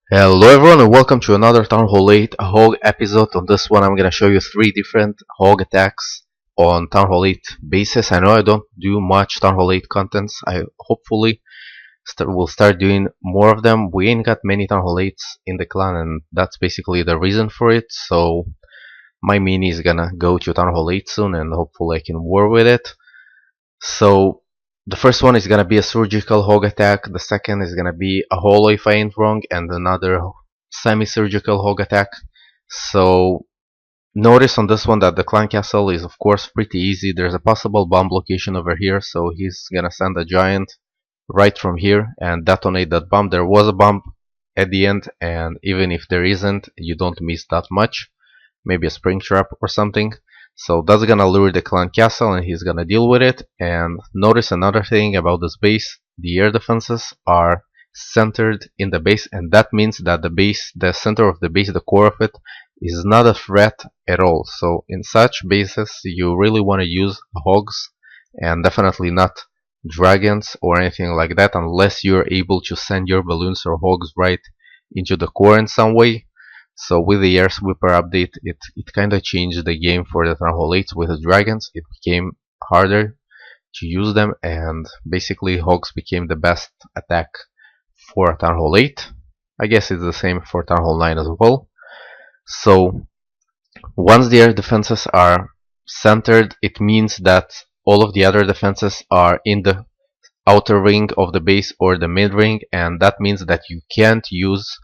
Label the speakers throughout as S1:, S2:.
S1: Hello everyone and welcome to another Town Hall 8 Hog episode. On this one I'm gonna show you 3 different Hog attacks on Town Hall 8 bases. I know I don't do much Town Hall 8 contents. I hopefully will start doing more of them. We ain't got many Town Hall 8s in the clan and that's basically the reason for it. So my mini is gonna go to Town Hall 8 soon and hopefully I can war with it. So the first one is gonna be a surgical hog attack, the second is gonna be a holo if I ain't wrong, and another semi-surgical hog attack. So notice on this one that the clan castle is of course pretty easy. There's a possible bomb location over here, so he's gonna send a giant right from here and detonate that bomb. There was a bomb at the end, and even if there isn't, you don't miss that much. Maybe a spring trap or something. So that's gonna lure the clan castle and he's gonna deal with it. And notice another thing about this base, the air defenses are centered in the base, and that means that the center of the base, the core of it, is not a threat at all. So in such bases you really want to use hogs and definitely not dragons or anything like that, unless you're able to send your balloons or hogs right into the core in some way. So with the Air Sweeper update, it kind of changed the game for the Town Hall 8s with the dragons. It became harder to use them, and basically hogs became the best attack for Town Hall 8. I guess it's the same for Town Hall 9 as well. So once the air defenses are centered, it means that all of the other defenses are in the outer ring of the base or the mid ring, and that means that you can't use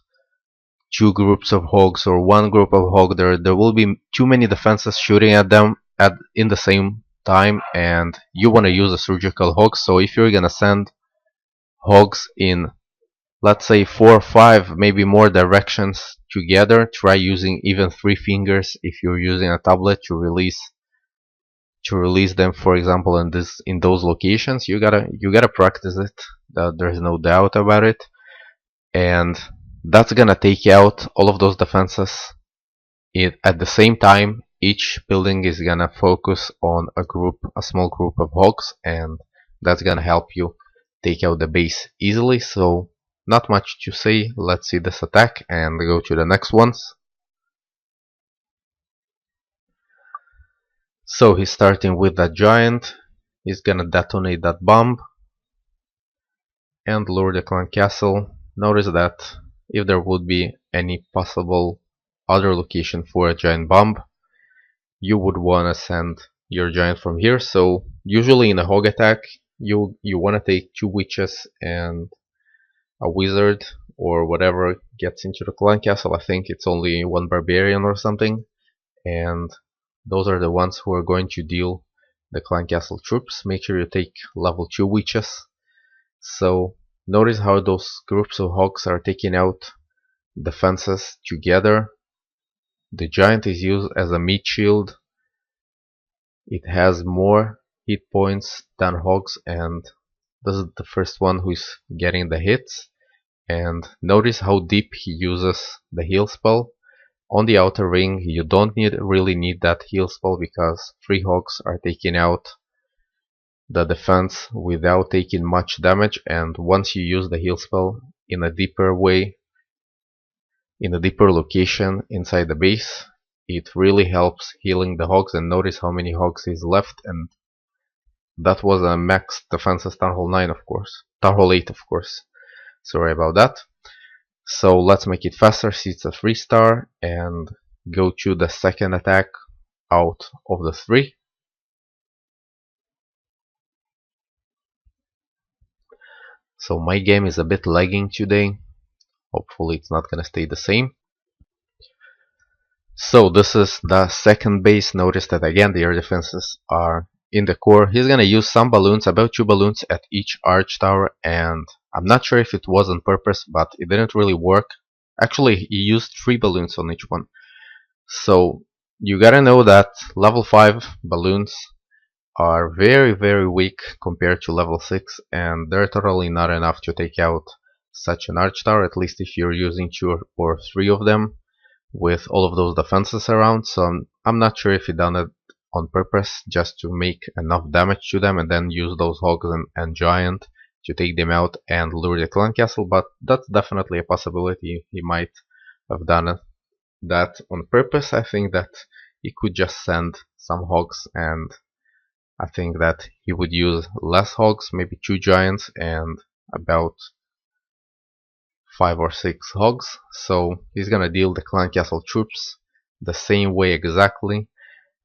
S1: 2 groups of hogs or 1 group of hog. There will be too many defenses shooting at them in the same time, and you want to use a surgical hog. So if you're gonna send hogs in, let's say 4 or 5, maybe more directions together, try using even 3 fingers if you're using a tablet to release them, for example, in those locations. You gotta practice it. There's no doubt about it. And that's gonna take out all of those defenses. At the same time, each building is gonna focus on a small group of hogs, and that's gonna help you take out the base easily. So not much to say. Let's see this attack and go to the next ones. So he's starting with that giant. He's gonna detonate that bomb and lure the clan castle. Notice that if there would be any possible other location for a giant bomb, you would want to send your giant from here. So usually in a hog attack, you want to take 2 witches and a wizard or whatever gets into the clan castle. I think it's only 1 barbarian or something, and those are the ones who are going to deal the clan castle troops. Make sure you take level 2 witches. So notice how those groups of hogs are taking out defenses together. The giant is used as a meat shield. It has more hit points than hogs, and this is the first one who's getting the hits. And notice how deep he uses the heal spell. On the outer ring you don't really need that heal spell because 3 hogs are taking out the defense without taking much damage, and once you use the heal spell in a deeper way, in a deeper location inside the base, it really helps healing the hogs. And notice how many hogs is left, and that was a max defenses Town Hall 9 of course. Town Hall 8 of course. Sorry about that. So let's make it faster, see it's a 3-star, and go to the second attack out of the 3. So my game is a bit lagging today. Hopefully it's not gonna stay the same. So this is the second base. Notice that again the air defenses are in the core. He's gonna use some balloons, about 2 balloons at each arch tower, and I'm not sure if it was on purpose, but it didn't really work. Actually, he used 3 balloons on each one. So you gotta know that level 5 balloons are very weak compared to level 6, and they're totally not enough to take out such an arch tower, at least if you're using 2 or 3 of them with all of those defenses around. So I'm not sure if he done it on purpose just to make enough damage to them and then use those hogs and giant to take them out and lure the clan castle, but that's definitely a possibility. He might have done that on purpose. I think that he could just send some hogs, and I think that he would use less hogs, maybe 2 giants and about 5 or 6 hogs. So he's gonna deal the clan castle troops the same way exactly,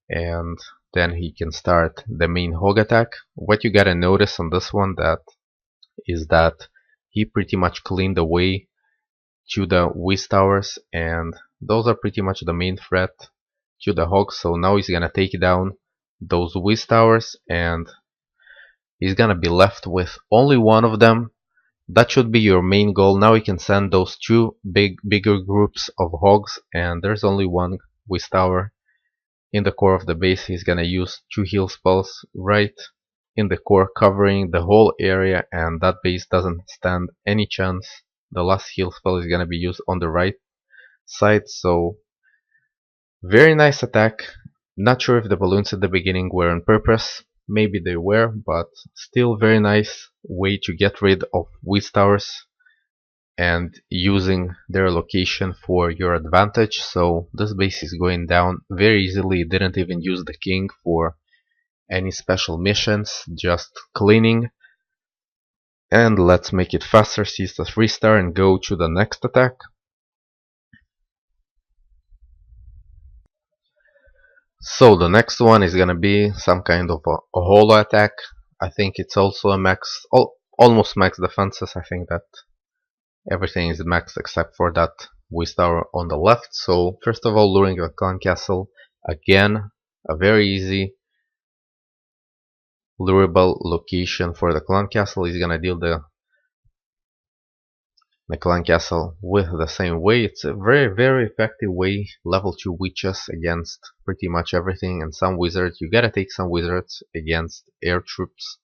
S1: and then he can start the main hog attack. What you gotta notice on this one is that he pretty much cleaned away to the whiz towers, and those are pretty much the main threat to the hogs. So now he's gonna take down those whiz towers, and he's gonna be left with only one of them. That should be your main goal. Now you can send those 2 bigger groups of hogs, and there's only one whiz tower in the core of the base. He's gonna use 2 heal spells right in the core, covering the whole area, and that base doesn't stand any chance. The last heal spell is gonna be used on the right side. So very nice attack. Not sure if the balloons at the beginning were on purpose. Maybe they were, but still very nice way to get rid of whiz towers and using their location for your advantage. So this base is going down very easily. Didn't even use the king for any special missions, just cleaning. And let's make it faster, seize the 3-star and go to the next attack. So the next one is gonna be some kind of a holo attack. I think it's also a max, almost max defenses. I think that everything is max except for that whiz tower on the left. So first of all, luring the clan castle. Again, a very easy lureable location for the clan castle. Is gonna deal the clan castle with the same way. It's a very effective way. Level 2 witches against pretty much everything, and some wizards. You gotta take some wizards against air troops.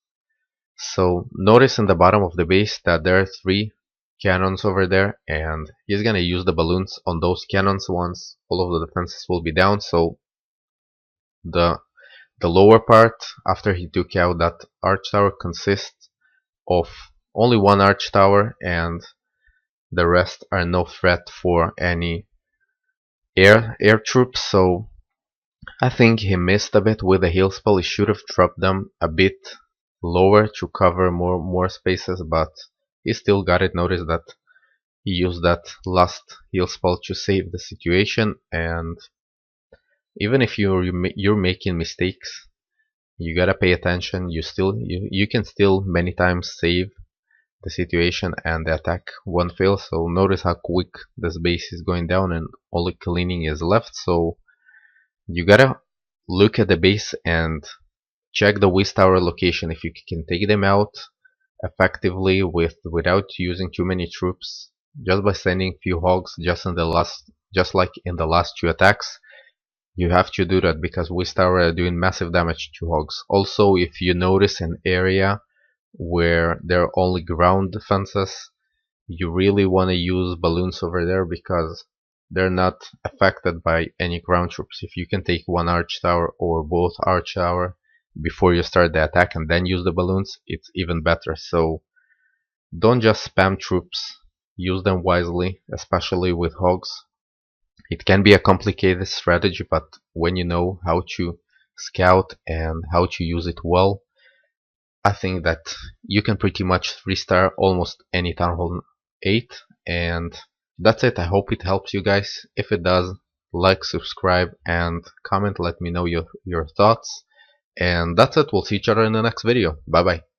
S1: So notice in the bottom of the base that there are 3 cannons over there, and he's gonna use the balloons on those cannons once all of the defenses will be down. So the lower part, after he took out that arch tower, consists of only 1 arch tower, and the rest are no threat for any air troops. So I think he missed a bit with the heal spell. He should have dropped them a bit lower to cover more spaces, but he still got it. Notice that he used that last heal spell to save the situation, and even if you're making mistakes, you gotta pay attention. You can still many times save the situation and the attack won't fail. So notice how quick this base is going down and only cleaning is left. So you gotta look at the base and check the whiz tower location. If you can take them out effectively without using too many troops, just by sending few hogs, just like in the last 2 attacks, you have to do that, because whiz tower are doing massive damage to hogs. Also, if you notice an area where there are only ground defenses, you really want to use balloons over there, because they're not affected by any ground troops. If you can take 1 arch tower or both arch tower before you start the attack and then use the balloons, it's even better. So don't just spam troops, use them wisely, especially with hogs. It can be a complicated strategy, but when you know how to scout and how to use it well, I think that you can pretty much 3-star almost any Town Hall 8. And that's it. I hope it helps you guys. If it does, like, subscribe, and comment. Let me know your thoughts. And that's it. We'll see each other in the next video. Bye bye.